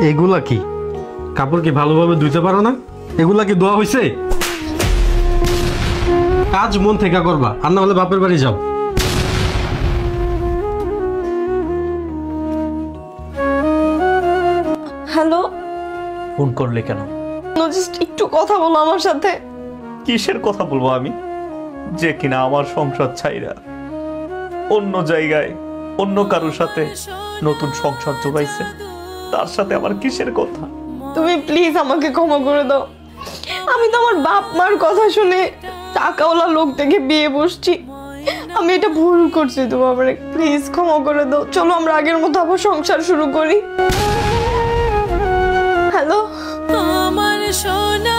এগুলা কি কাপড় কি ভালোভাবে ধুইতে পারো না? এগুলা কি ধোয়া হইছে? কাজ মন থেকে করবা, আর না হলে বাপের বাড়ি যাও। হ্যালো, ফোন করলে কেন? জাস্ট একটু কথা বলো আমার সাথে। কিসের কথা বলবো আমি, যে কিনা আমার সংসার ছাইরা অন্য জায়গায় অন্য কারোর সাথে নতুন সংসার জোগাইছে, তার সাথে আমার কিসের কথা? তুমি প্লিজ আমাকে ক্ষমা করে দাও। আমি তো আমার বাপ মার কথা শুনে টাকাওয়ালা লোক থেকে বিয়ে বসছি। আমি এটা ভুল করছি, তোমার প্লিজ ক্ষমা করে দাও। চলো আমরা আগের মতো আবার সংসার শুরু করি। হ্যালো, আমার সোনা।